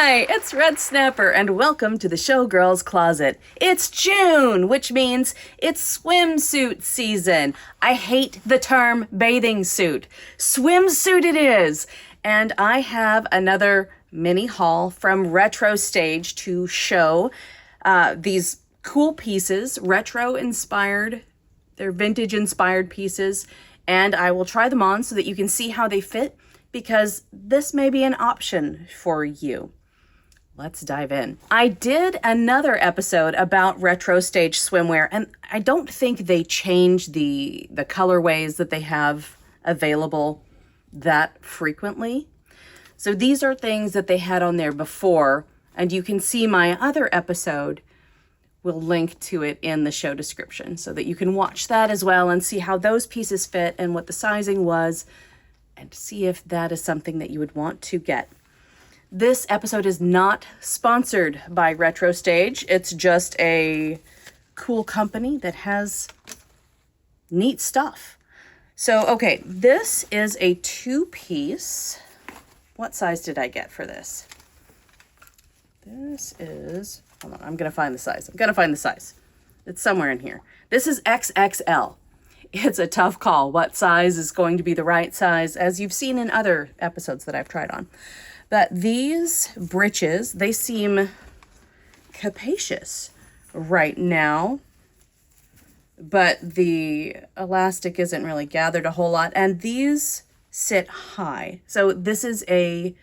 Hi, it's Red Snapper, and welcome to the Showgirl's Closet. It's June, which means it's swimsuit season. I hate the term bathing suit. Swimsuit it is. And I have another mini haul from Retro Stage to show these cool pieces, retro-inspired. They're vintage-inspired pieces, and I will try them on so that you can see how they fit, because this may be an option for you. Let's dive in. I did another episode about Retro Stage swimwear, and I don't think they change the colorways that they have available that frequently. So these are things that they had on there before, and you can see my other episode. We'll link to it in the show description so that you can watch that as well and see how those pieces fit and what the sizing was, and see if that is something that you would want to get. This episode is not sponsored by Retro Stage. It's just a cool company that has neat stuff. So, okay, this is a 2-piece. What size did I get for this? This is, hold on, I'm going to find the size. It's somewhere in here. This is XXL. It's a tough call. What size is going to be the right size, as you've seen in other episodes that I've tried on. But these breeches, they seem capacious right now, but the elastic isn't really gathered a whole lot, and these sit high. So this is I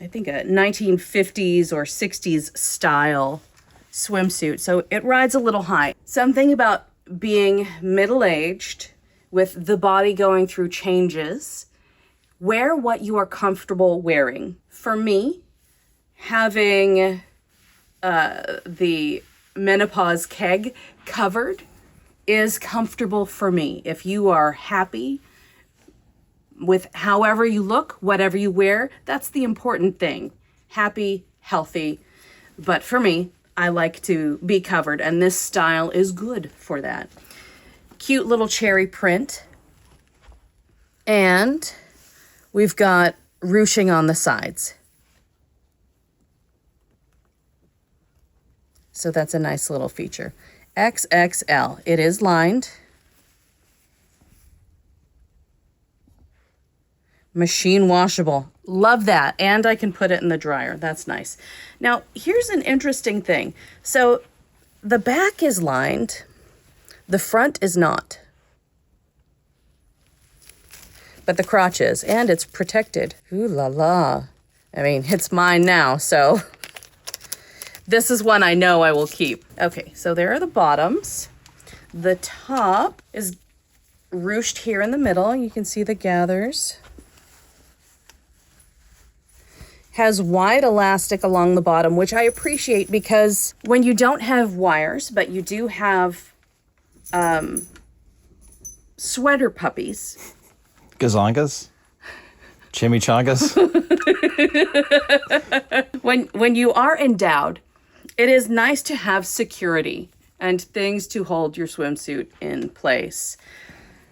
think a 1950s or 60s style swimsuit, so it rides a little high. Something about being middle-aged with the body going through changes, wear what you are comfortable wearing. For me, having the menopause keg covered is comfortable for me. If you are happy with however you look, whatever you wear, that's the important thing. Happy, healthy. But for me, I like to be covered, and this style is good for that. Cute little cherry print. And we've got ruching on the sides. So that's a nice little feature. XXL. It is lined. Machine washable. Love that. And I can put it in the dryer. That's nice. Now, here's an interesting thing. So the back is lined. The front is not. But the crotch is. And it's protected. Ooh la la. I mean, it's mine now, so this is one I know I will keep. Okay, so there are the bottoms. The top is ruched here in the middle. You can see the gathers. Has wide elastic along the bottom, which I appreciate, because when you don't have wires, but you do have sweater puppies. Gazongas? Chimichangas? When you are endowed, it is nice to have security and things to hold your swimsuit in place.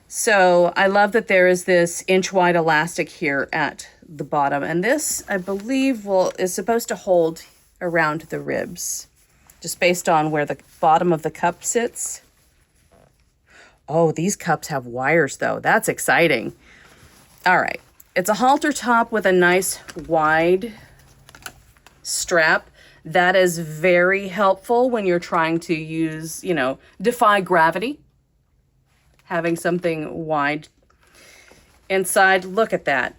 So I love that there is this inch-wide elastic here at the bottom, and this, I believe, is supposed to hold around the ribs, just based on where the bottom of the cup sits. Oh, these cups have wires, though. That's exciting. All right. It's a halter top with a nice wide strap. That is very helpful when you're trying to use, defy gravity. Having something wide inside. Look at that.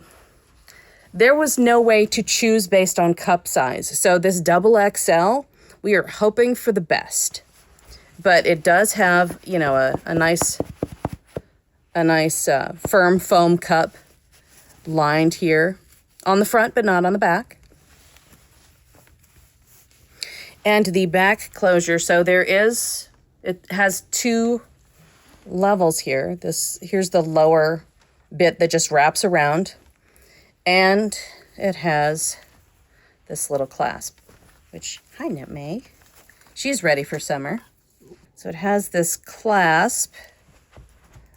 There was no way to choose based on cup size. So this XXL, we are hoping for the best. But it does have, a nice firm foam cup lined here on the front, but not on the back. And the back closure, so it has 2 levels here. Here's the lower bit that just wraps around, and it has this little clasp, which, hi Nutmeg, she's ready for summer. So it has this clasp.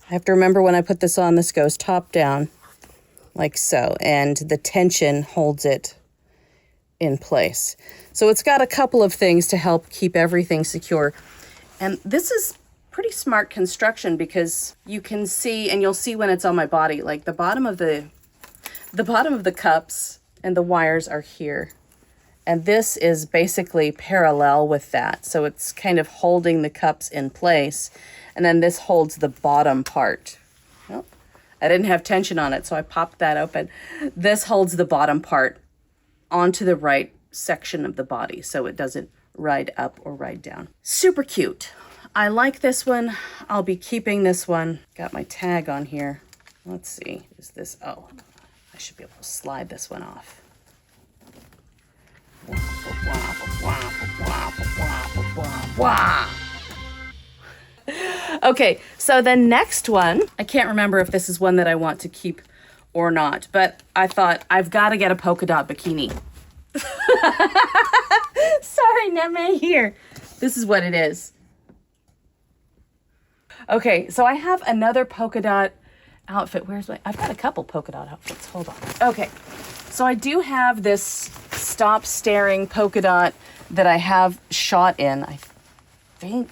I have to remember when I put this on, this goes top down like so, and the tension holds it in place. So it's got a couple of things to help keep everything secure. And this is pretty smart construction because you can see, and you'll see when it's on my body, like the bottom of the cups and the wires are here. And this is basically parallel with that. So it's kind of holding the cups in place. And then this holds the bottom part. Oh, I didn't have tension on it, so I popped that open. This holds the bottom part onto the right section of the body so it doesn't ride up or ride down. Super cute. I like this one. I'll be keeping this one. Got my tag on here. Let's see. Is this, oh, I should be able to slide this one off. Okay, so the next one, I can't remember if this is one that I want to keep or not, but I thought I've got to get a polka dot bikini. Sorry, Neme here. This is what it is. Okay, so I have another polka dot outfit. I've got a couple polka dot outfits. Hold on. Okay, so I do have this stop staring polka dot that I have shot in, I think,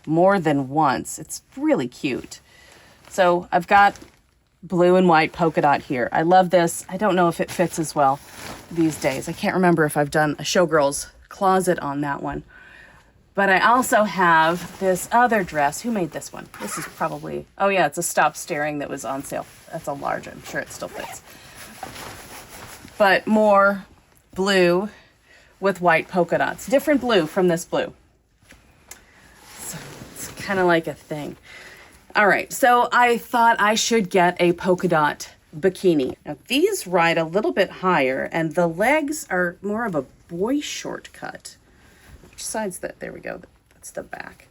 more than once. It's really cute. So I've got blue and white polka dot here. I love this. I don't know if it fits as well these days. I can't remember if I've done a Showgirl's closet on that one. But I also have this other dress. Who made this one? This is probably, oh yeah, it's a stop staring that was on sale. That's a large, I'm sure it still fits. But more blue with white polka dots. Different blue from this blue. So it's kind of like a thing. All right, so I thought I should get a polka dot bikini. Now these ride a little bit higher and the legs are more of a boy short cut. Which side's that? There we go. That's the back.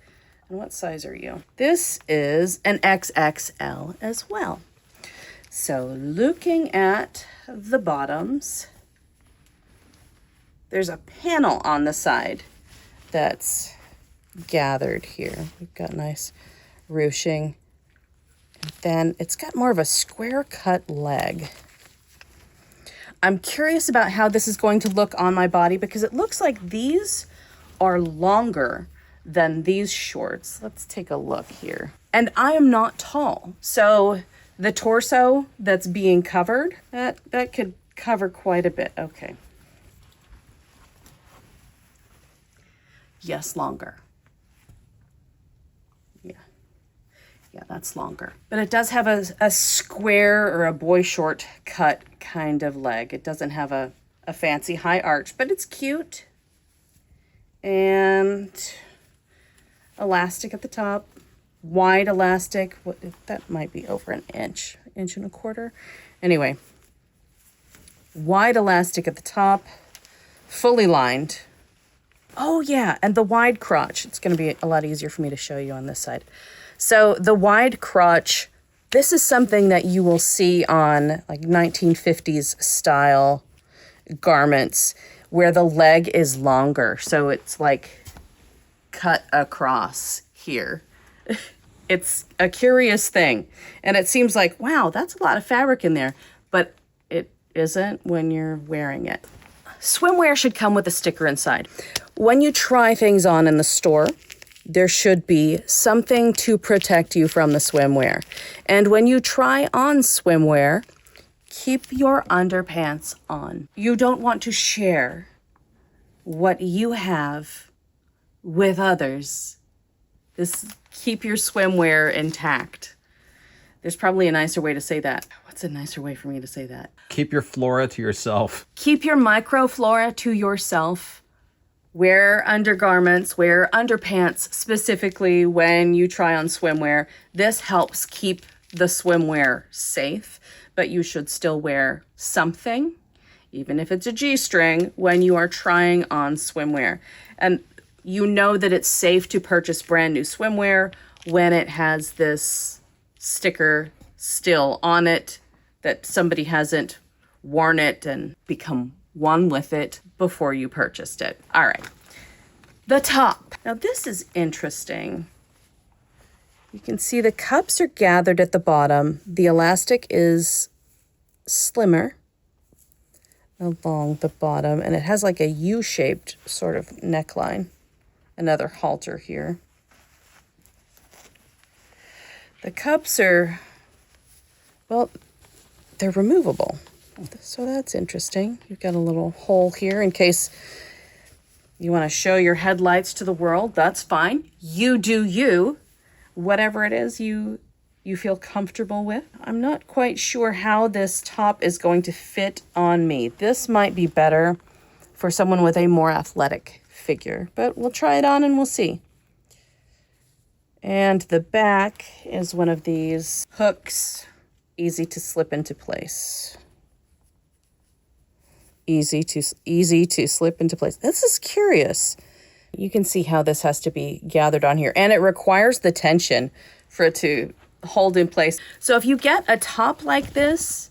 And what size are you? This is an XXL as well. So looking at the bottoms, there's a panel on the side that's gathered here. We've got nice ruching. And then it's got more of a square cut leg. I'm curious about how this is going to look on my body because it looks like these are longer than these shorts. Let's take a look here. And I am not tall. So the torso that's being covered, that could cover quite a bit. Okay. Yes, longer. Yeah, that's longer. But it does have a square or a boy short cut kind of leg. It doesn't have a fancy high arch, but it's cute. And elastic at the top, wide elastic. That might be over an inch and a quarter. Anyway, wide elastic at the top, fully lined. Oh yeah, and the wide crotch. It's going to be a lot easier for me to show you on this side. So the wide crotch, this is something that you will see on like 1950s style garments where the leg is longer. So it's like cut across here. It's a curious thing. And it seems like, wow, that's a lot of fabric in there. But it isn't when you're wearing it. Swimwear should come with a sticker inside. When you try things on in the store, there should be something to protect you from the swimwear. And when you try on swimwear, keep your underpants on. You don't want to share what you have with others. Keep your swimwear intact. There's probably a nicer way to say that. What's a nicer way for me to say that? Keep your flora to yourself. Keep your microflora to yourself. Wear undergarments, wear underpants specifically when you try on swimwear. This helps keep the swimwear safe, but you should still wear something, even if it's a G-string, when you are trying on swimwear. And you know that it's safe to purchase brand new swimwear when it has this sticker still on it, that somebody hasn't worn it and become one with it before you purchased it. All right. The top. Now this is interesting. You can see the cups are gathered at the bottom. The elastic is slimmer. along the bottom, and it has like a U-shaped sort of neckline. Another halter here. The cups are, well, they're removable. So that's interesting. You've got a little hole here in case you want to show your headlights to the world. That's fine. You do you. Whatever it is you feel comfortable with. I'm not quite sure how this top is going to fit on me. This might be better for someone with a more athletic figure, but we'll try it on and we'll see. And the back is one of these hooks, easy to slip into place. Easy to slip into place. This is curious. You can see how this has to be gathered on here, and it requires the tension for it to hold in place. So if you get a top like this,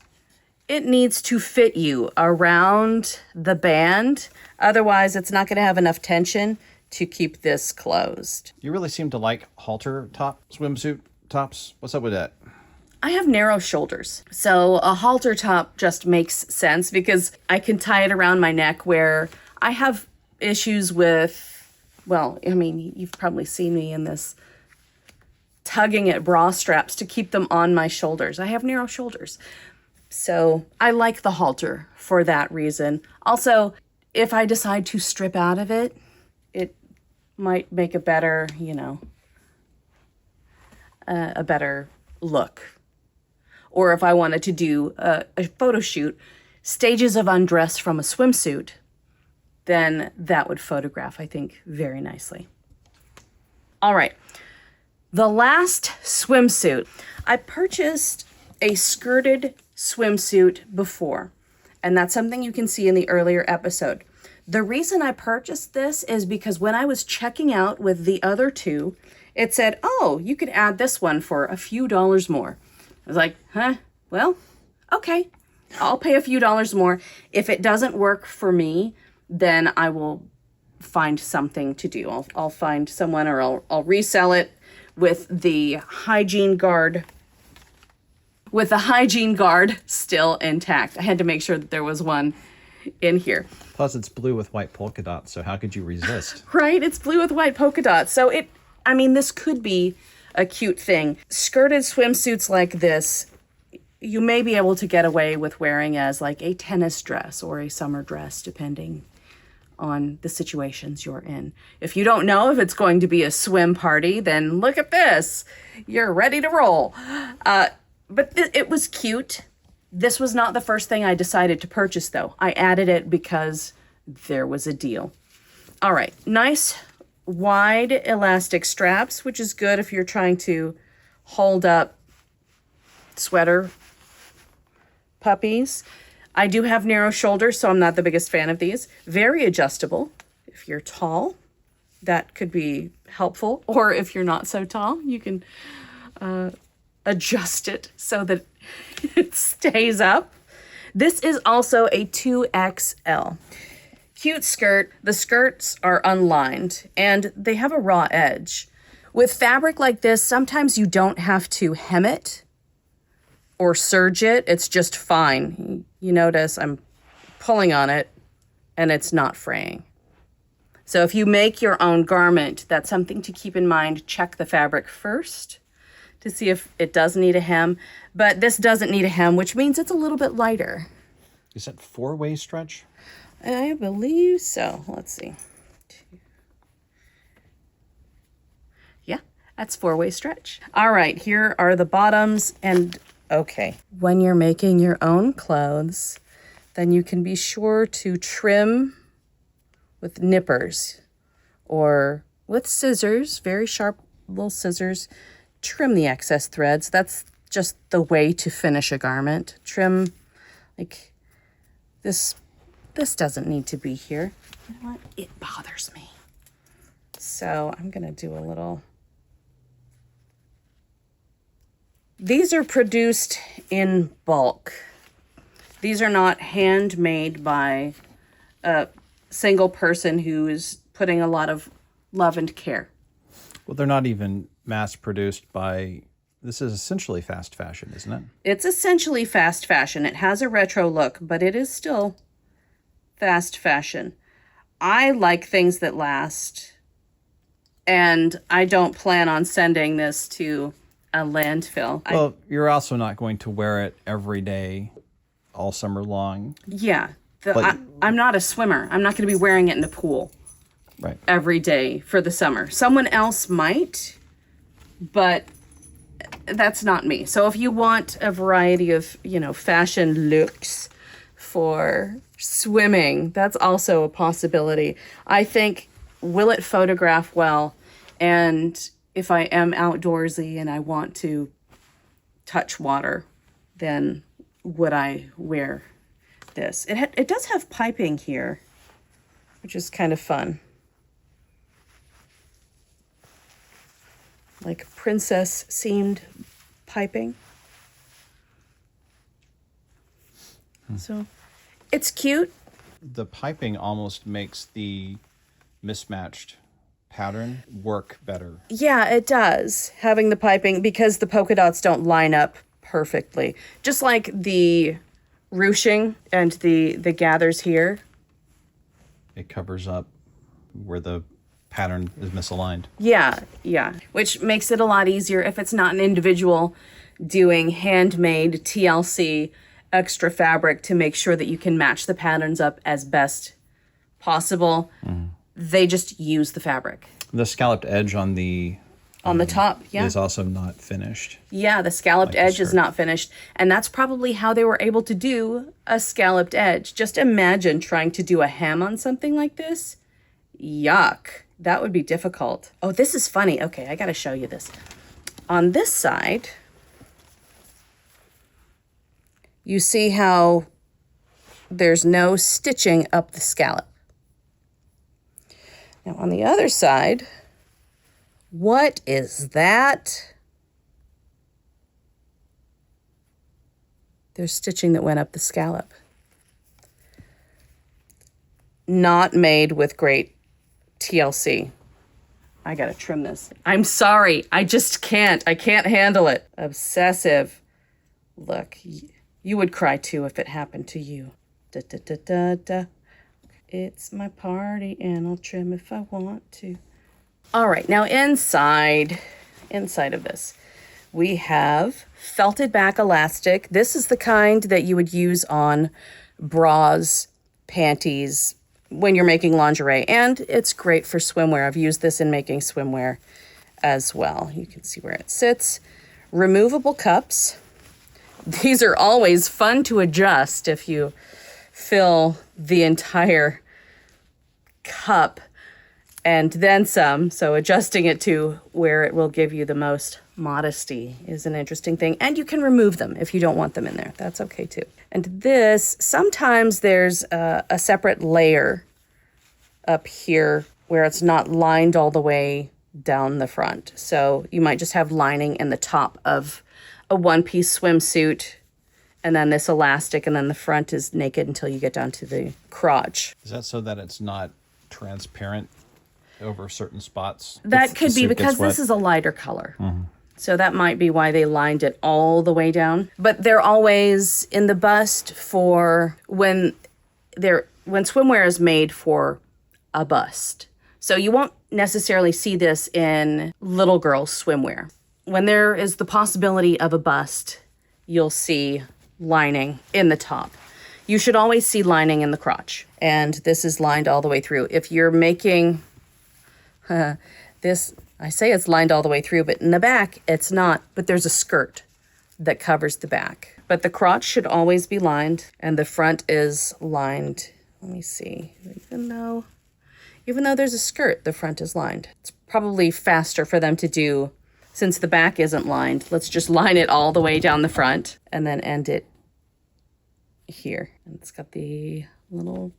it needs to fit you around the band. Otherwise, it's not going to have enough tension to keep this closed. You really seem to like halter top swimsuit tops. What's up with that? I have narrow shoulders, so a halter top just makes sense because I can tie it around my neck, where I have issues with, well, I mean, you've probably seen me in this, tugging at bra straps to keep them on my shoulders. I have narrow shoulders. So I like the halter for that reason. Also, if I decide to strip out of it, it might make a better, a better look. Or if I wanted to do a photo shoot, stages of undress from a swimsuit, then that would photograph, I think, very nicely. All right. The last swimsuit. I purchased a skirted swimsuit before, and that's something you can see in the earlier episode. The reason I purchased this is because when I was checking out with the other two, it said, oh, you could add this one for a few dollars more. I was like, well, okay, I'll pay a few dollars more. If it doesn't work for me, then I will find something to do. I'll find someone, or I'll resell it with the hygiene guard still intact. I had to make sure that there was one in here. Plus, it's blue with white polka dots, so how could you resist? Right, it's blue with white polka dots. So this could be a cute thing. Skirted swimsuits like this, you may be able to get away with wearing as like a tennis dress or a summer dress, depending on the situations you're in. If you don't know if it's going to be a swim party, then look at this. You're ready to roll. But it was cute. This was not the first thing I decided to purchase, though. I added it because there was a deal. All right, nice wide elastic straps, which is good if you're trying to hold up sweater puppies. I do have narrow shoulders, so I'm not the biggest fan of these. Very adjustable. If you're tall, that could be helpful. Or if you're not so tall, you can adjust it so that it stays up. This is also a 2XL. Cute skirt. The skirts are unlined and they have a raw edge. With fabric like this, sometimes you don't have to hem it or serge it. It's just fine. You notice I'm pulling on it and it's not fraying. So if you make your own garment, that's something to keep in mind. Check the fabric first to see if it does need a hem. But this doesn't need a hem, which means it's a little bit lighter. Is that four-way stretch? I believe so. Let's see. Yeah, that's four-way stretch. All right, here are the bottoms. And okay, when you're making your own clothes, then you can be sure to trim with nippers or with scissors, very sharp little scissors. Trim the excess threads. That's just the way to finish a garment. Trim, like this. This doesn't need to be here. You know what? It bothers me. So I'm gonna do a little. These are produced in bulk. These are not handmade by a single person who is putting a lot of love and care. Well, they're not even mass-produced by... This is essentially fast fashion, isn't it? It's essentially fast fashion. It has a retro look, but it is still fast fashion. I like things that last, and I don't plan on sending this to a landfill. Well, you're also not going to wear it every day, all summer long. Yeah. I'm not a swimmer. I'm not going to be wearing it in the pool every day for the summer. Someone else might, but that's not me. So if you want a variety of, fashion looks for swimming, that's also a possibility. I think, will it photograph well? And if I am outdoorsy and I want to touch water, then would I wear this? It does have piping here, which is kind of fun. Like princess seamed piping. So it's cute. The piping almost makes the mismatched pattern work better. Yeah, it does, having the piping, because the polka dots don't line up perfectly. Just like the ruching and the gathers here. It covers up where the pattern is misaligned. Yeah. Which makes it a lot easier if it's not an individual doing handmade TLC extra fabric to make sure that you can match the patterns up as best possible. They just use the fabric. The scalloped edge on the top, is also not finished. Yeah, the scalloped edge is not finished. And that's probably how they were able to do a scalloped edge. Just imagine trying to do a hem on something like this. Yuck. That would be difficult. Oh, this is funny. Okay, I got to show you this. On this side, you see how there's no stitching up the scallop. Now, on the other side, what is that? There's stitching that went up the scallop. Not made with great TLC. I gotta trim this. I'm sorry. I just can't. I can't handle it. Obsessive. Look, you would cry too if it happened to you. Da, da, da, da, da. It's my party and I'll trim if I want to. All right, now inside of this, we have felted back elastic. This is the kind that you would use on bras, panties, when you're making lingerie, and it's great for swimwear. I've used this in making swimwear as well. You can see where it sits. Removable cups. These are always fun to adjust if you fill the entire cup and then some. So adjusting it to where it will give you the most modesty is an interesting thing. And you can remove them if you don't want them in there. That's okay too. And this, sometimes there's a separate layer up here where it's not lined all the way down the front. So you might just have lining in the top of a one-piece swimsuit, and then this elastic, and then the front is naked until you get down to the crotch. Is that so that it's not transparent over certain spots? That could be because this is a lighter color. So that might be why they lined it all the way down. But they're always in the bust for when swimwear is made for a bust. So you won't necessarily see this in little girls' swimwear. When there is the possibility of a bust, you'll see lining in the top. You should always see lining in the crotch. And this is lined all the way through. If you're making this, I say it's lined all the way through, but in the back, it's not. But there's a skirt that covers the back. But the crotch should always be lined, and the front is lined. Let me see. Even though there's a skirt, the front is lined. It's probably faster for them to do, since the back isn't lined. Let's just line it all the way down the front and then end it here. And it's got the little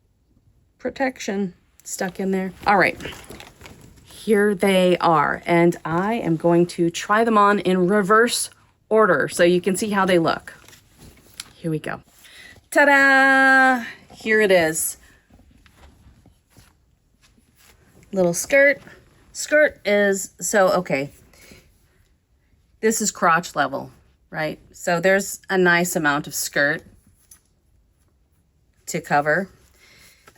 protection stuck in there. All right. Here they are, and I am going to try them on in reverse order so you can see how they look. Here we go. Ta-da! Here it is. Little skirt. Skirt is, okay. This is crotch level, right? So there's a nice amount of skirt to cover.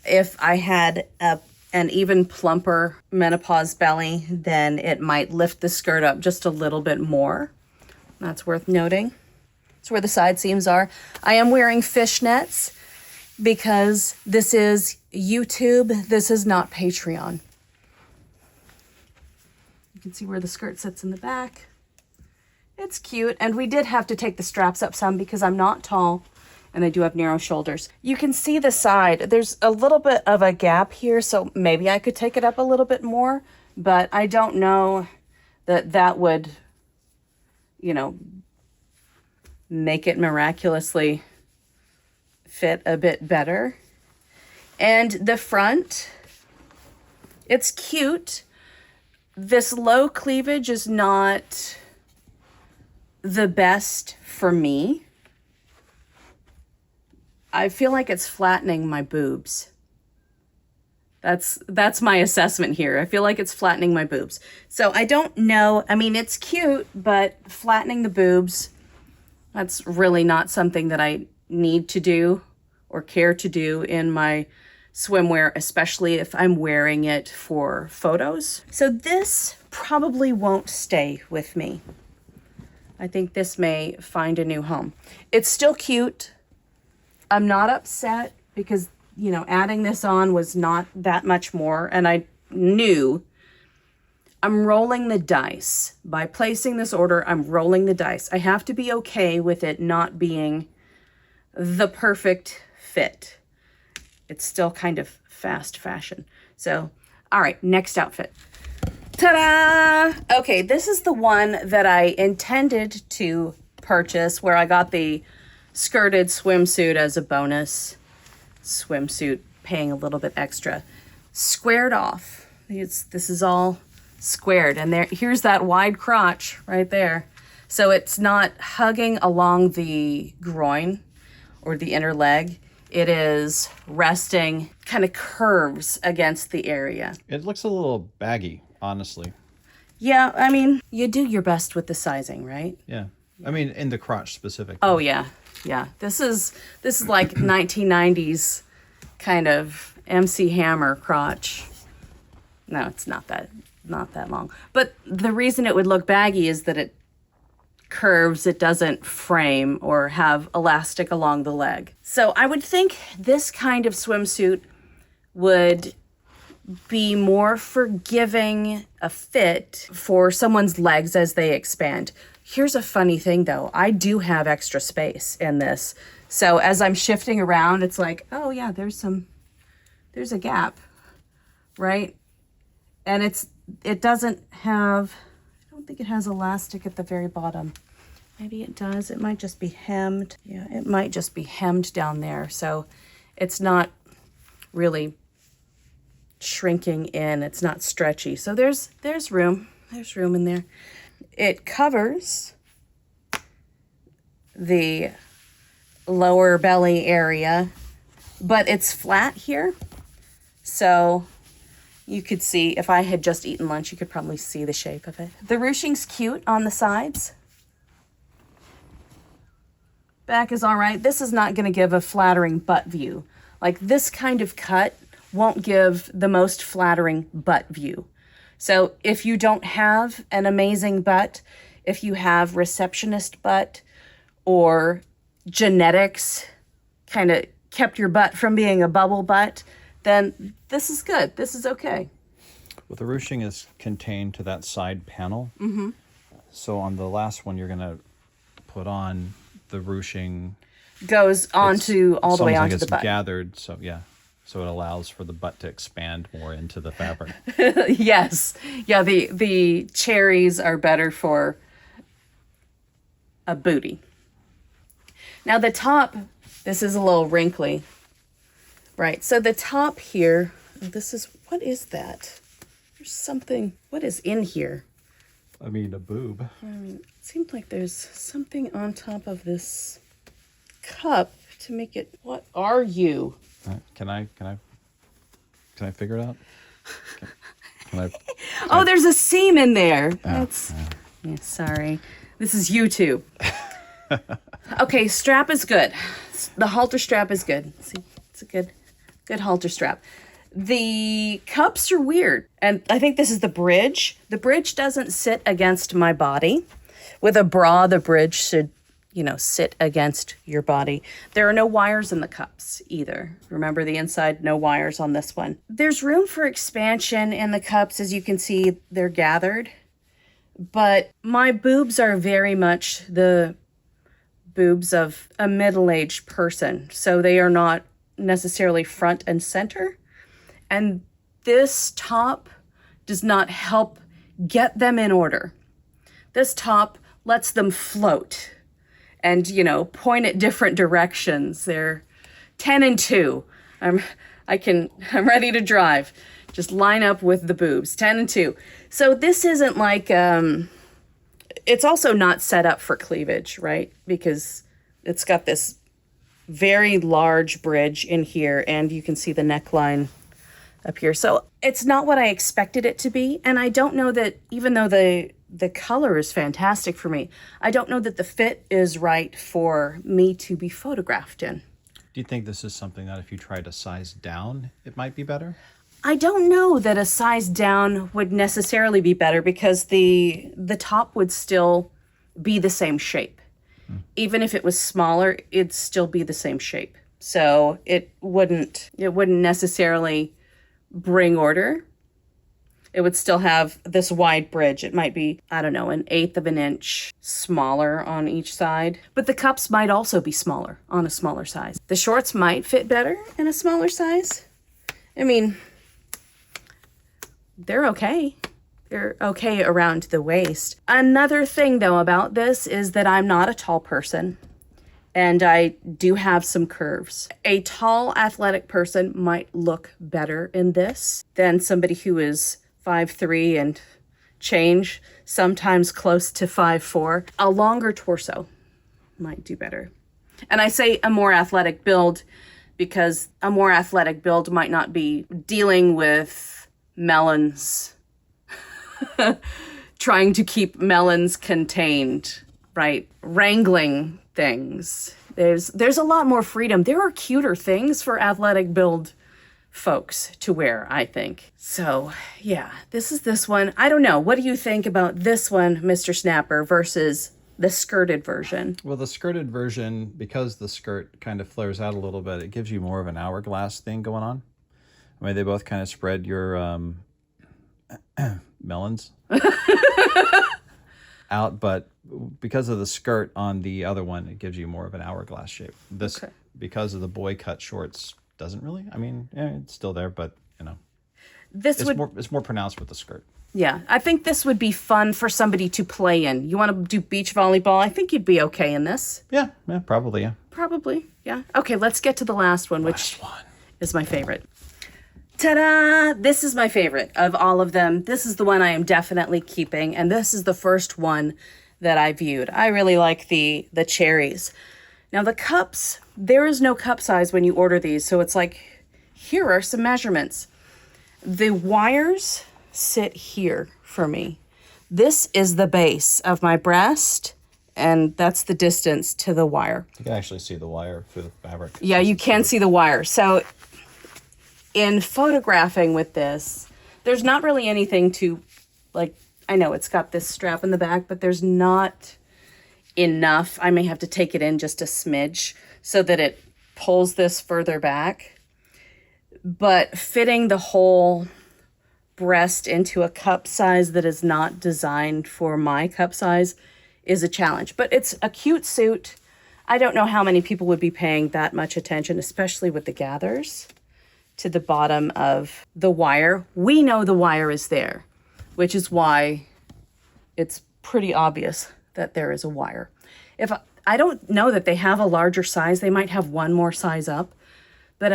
If I had an even plumper menopause belly, then it might lift the skirt up just a little bit more. That's worth noting. It's where the side seams are. I am wearing fishnets because this is YouTube. This is not Patreon. You can see where the skirt sits in the back. It's cute. And we did have to take the straps up some because I'm not tall and I do have narrow shoulders. You can see the side. There's a little bit of a gap here, so maybe I could take it up a little bit more, but I don't know that that would, you know, make it miraculously fit a bit better. And the front, it's cute. This low cleavage is not the best for me. I feel like it's flattening my boobs. That's my assessment here. I feel like it's flattening my boobs. So I don't know. I mean, it's cute, but flattening the boobs, that's really not something that I need to do or care to do in my swimwear, especially if I'm wearing it for photos. So this probably won't stay with me. I think this may find a new home. It's still cute. I'm not upset because, you know, adding this on was not that much more. And I knew I'm rolling the dice. By placing this order, I'm rolling the dice. I have to be okay with it not being the perfect fit. It's still kind of fast fashion. So, all right, next outfit. Ta-da! Okay, this is the one that I intended to purchase, where I got the skirted swimsuit as a bonus swimsuit, paying a little bit extra. Squared off. This is all squared, and here's that wide crotch right there. So it's not hugging along the groin or the inner leg. It is resting, kind of curves against the area. It looks a little baggy, honestly. Yeah, I mean, you do your best with the sizing, right? Yeah. I mean, in the crotch specifically. Oh, yeah. Yeah. This is like 1990s kind of MC Hammer crotch. No, it's not that long. But the reason it would look baggy is that it curves, it doesn't frame or have elastic along the leg. So I would think this kind of swimsuit would be more forgiving a fit for someone's legs as they expand. Here's a funny thing though. I do have extra space in this. So as I'm shifting around, it's like, oh yeah, there's a gap, right? And it doesn't have, I don't think it has elastic at the very bottom. Maybe it does. It might just be hemmed. Yeah, it might just be hemmed down there. So it's not really shrinking in. It's not stretchy. So there's room. There's room in there. It covers the lower belly area, but it's flat here. So you could see, if I had just eaten lunch, you could probably see the shape of it. The ruching's cute on the sides. Back is all right. This is not going to give a flattering butt view. Like this kind of cut won't give the most flattering butt view. So if you don't have an amazing butt, if you have receptionist butt or genetics kind of kept your butt from being a bubble butt, then this is good. This is okay. Well, the ruching is contained to that side panel. Mm-hmm. So on the last one, you're going to put on the ruching. Goes onto all the way onto the butt. It's gathered, so yeah. So it allows for the butt to expand more into the fabric. Yes. Yeah, the cherries are better for a booty. Now the top, this is a little wrinkly. Right, so the top here, what is that? There's something, what is in here? I mean, a boob. It seems like there's something on top of this cup to make it, what are you? Can I figure it out? Oh, there's a seam in there. Yeah, sorry. This is YouTube. Okay, strap is good. The halter strap is good. See, it's a good Good halter strap. The cups are weird. And I think this is the bridge. The bridge doesn't sit against my body. With a bra, the bridge should, sit against your body. There are no wires in the cups either. Remember the inside, no wires on this one. There's room for expansion in the cups. As you can see, they're gathered. But my boobs are very much the boobs of a middle-aged person. So they are not necessarily front and center. And this top does not help get them in order. This top lets them float and, point at different directions. They're 10 and 2. I'm ready to drive. Just line up with the boobs, 10 and 2. So this isn't like, it's also not set up for cleavage, right? Because it's got this very large bridge in here, and you can see the neckline up here. So it's not what I expected it to be. And I don't know that, even though the color is fantastic for me, I don't know that the fit is right for me to be photographed in. Do you think this is something that if you tried to size down, it might be better? I don't know that a size down would necessarily be better, because the top would still be the same shape. Even if it was smaller, it'd still be the same shape. So it wouldn't necessarily bring order. It would still have this wide bridge. It might be, I don't know, 1/8 of an inch smaller on each side. But the cups might also be smaller on a smaller size. The shorts might fit better in a smaller size. I mean, they're okay. They're okay around the waist. Another thing, though, about this is that I'm not a tall person. And I do have some curves. A tall, athletic person might look better in this than somebody who is 5'3" and change, sometimes close to 5'4". A longer torso might do better. And I say a more athletic build because a more athletic build might not be dealing with melons, trying to keep melons contained, right? Wrangling things. There's a lot more freedom. There are cuter things for athletic build folks to wear, I think. So yeah, this one. I don't know. What do you think about this one, Mr. Snapper, versus the skirted version? Well, the skirted version, because the skirt kind of flares out a little bit, it gives you more of an hourglass thing going on. I mean, they both kind of spread your melons out, but because of the skirt on the other one, it gives you more of an hourglass shape. This, okay, because of the boy cut shorts, doesn't really. I mean, yeah, it's still there, but it's more pronounced with the skirt. Yeah, I think this would be fun for somebody to play in. You want to do beach volleyball? I think you'd be okay in this. Yeah, probably, yeah. Probably, yeah. Okay, let's get to the last one, which is my favorite. Ta-da! This is my favorite of all of them. This is the one I am definitely keeping, and this is the first one that I viewed. I really like the cherries. Now the cups, there is no cup size when you order these, so it's like, here are some measurements. The wires sit here for me. This is the base of my breast, and that's the distance to the wire. You can actually see the wire through the fabric. Yeah, you can see the wire. So in photographing with this, there's not really anything to, like, I know it's got this strap in the back, but there's not enough. I may have to take it in just a smidge so that it pulls this further back. But fitting the whole breast into a cup size that is not designed for my cup size is a challenge. But it's a cute suit. I don't know how many people would be paying that much attention, especially with the gathers to the bottom of the wire. We know the wire is there, which is why it's pretty obvious that there is a wire. If I don't know that they have a larger size, they might have one more size up, but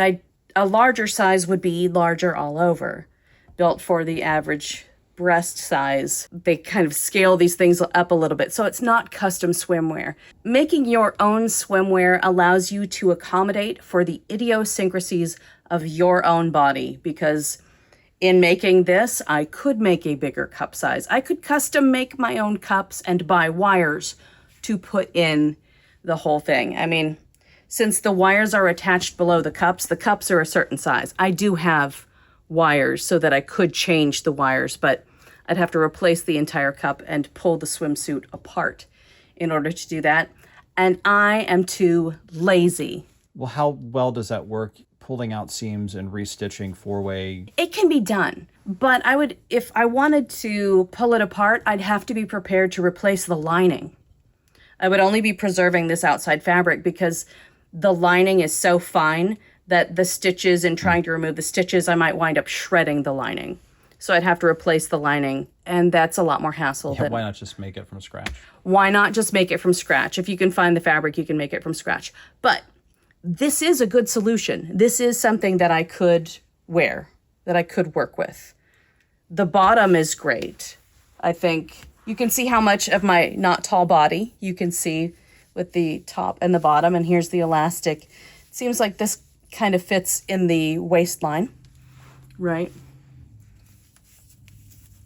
a larger size would be larger all over, built for the average breast size. They kind of scale these things up a little bit, so it's not custom swimwear. Making your own swimwear allows you to accommodate for the idiosyncrasies of your own body, because in making this, I could make a bigger cup size. I could custom make my own cups and buy wires to put in the whole thing. I mean, since the wires are attached below the cups are a certain size. I do have wires so that I could change the wires, but I'd have to replace the entire cup and pull the swimsuit apart in order to do that. And I am too lazy. Well, how well does that work? Pulling out seams and restitching four-way? It can be done, but if I wanted to pull it apart, I'd have to be prepared to replace the lining. I would only be preserving this outside fabric because the lining is so fine that the stitches and trying to remove the stitches, I might wind up shredding the lining. So I'd have to replace the lining, and that's a lot more hassle. Yeah, why not just make it from scratch? Why not just make it from scratch? If you can find the fabric, you can make it from scratch. But this is a good solution. This is something that I could wear, that I could work with. The bottom is great. I think you can see how much of my not tall body you can see with the top and the bottom. And here's the elastic. It seems like this kind of fits in the waistline, right?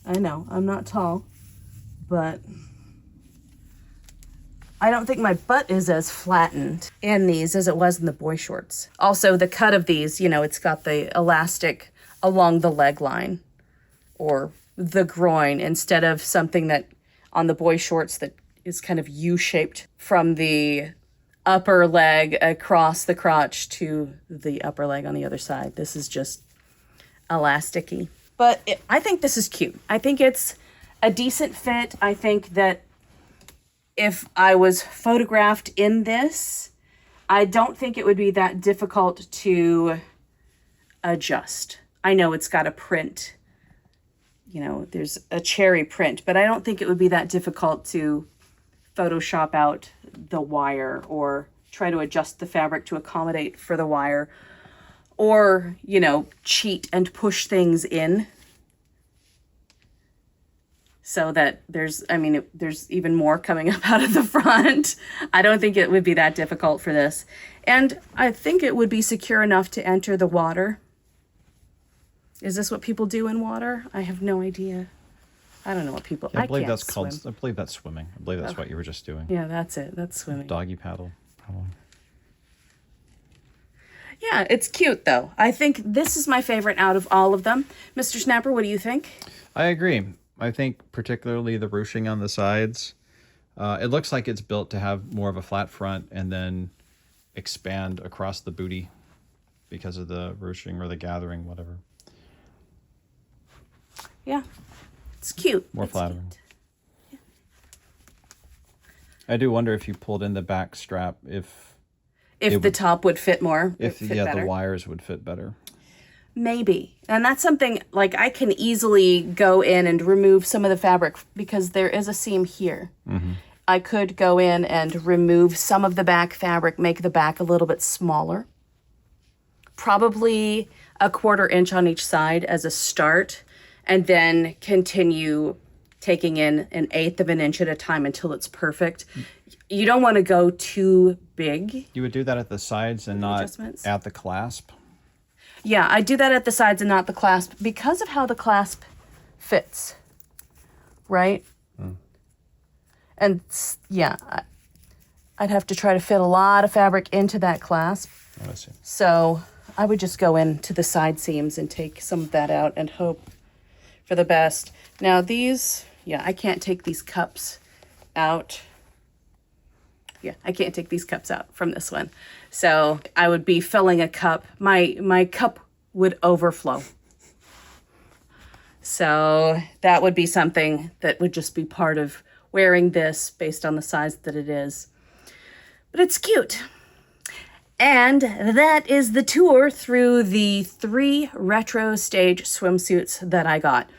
I know, I'm not tall, but I don't think my butt is as flattened in these as it was in the boy shorts. Also, the cut of these, it's got the elastic along the leg line or the groin instead of something that on the boy shorts that is kind of U-shaped from the upper leg across the crotch to the upper leg on the other side. This is just elasticy. But I think this is cute. I think it's a decent fit. I think that if I was photographed in this, I don't think it would be that difficult to adjust. I know it's got a print, there's a cherry print, but I don't think it would be that difficult to Photoshop out the wire or try to adjust the fabric to accommodate for the wire or, cheat and push things in so that there's even more coming up out of the front. I don't think it would be that difficult for this. And I think it would be secure enough to enter the water. Is this what people do in water? I have no idea. I don't know what people... Yeah, I believe that's called... I believe that's swimming. I believe that's what you were just doing. Yeah, that's it. That's swimming. Doggy paddle, probably. Yeah, it's cute, though. I think this is my favorite out of all of them. Mr. Snapper, what do you think? I agree. I think particularly the ruching on the sides. It looks like it's built to have more of a flat front and then expand across the booty because of the ruching or the gathering, whatever. Yeah, it's cute. More flattering. Yeah. I do wonder if you pulled in the back strap, if the top would fit more. The wires would fit better. Maybe. And that's something like I can easily go in and remove some of the fabric because there is a seam here. Mm-hmm. I could go in and remove some of the back fabric, make the back a little bit smaller. Probably a 1/4 inch on each side as a start, and then continue taking in 1/8 of an inch at a time until it's perfect. You don't want to go too big. You would do that at the sides and not at the clasp? Yeah, I do that at the sides and not the clasp because of how the clasp fits, right? Mm. And yeah, I'd have to try to fit a lot of fabric into that clasp. Oh, I see. So I would just go into the side seams and take some of that out and hope for the best. Now these, I can't take these cups out. Yeah, I can't take these cups out from this one. So I would be filling a cup. My cup would overflow. So that would be something that would just be part of wearing this based on the size that it is. But it's cute. And that is the tour through the 3 retro stage swimsuits that I got.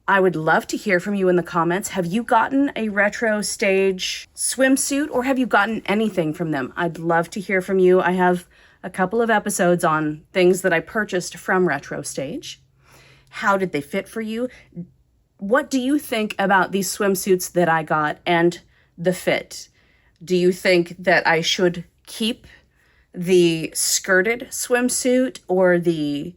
I would love to hear from you in the comments. Have you gotten a retro stage swimsuit or have you gotten anything from them? I'd love to hear from you. I have a couple of episodes on things that I purchased from retro stage. How did they fit for you? What do you think about these swimsuits that I got and the fit? Do you think that I should keep the skirted swimsuit or the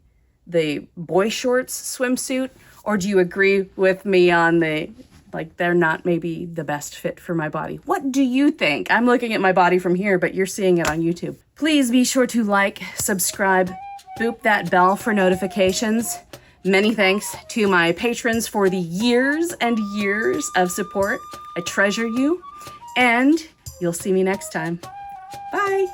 boy shorts swimsuit? Or do you agree with me on they're not maybe the best fit for my body? What do you think? I'm looking at my body from here, but you're seeing it on YouTube. Please be sure to like, subscribe, boop that bell for notifications. Many thanks to my patrons for the years and years of support. I treasure you, and you'll see me next time. Bye.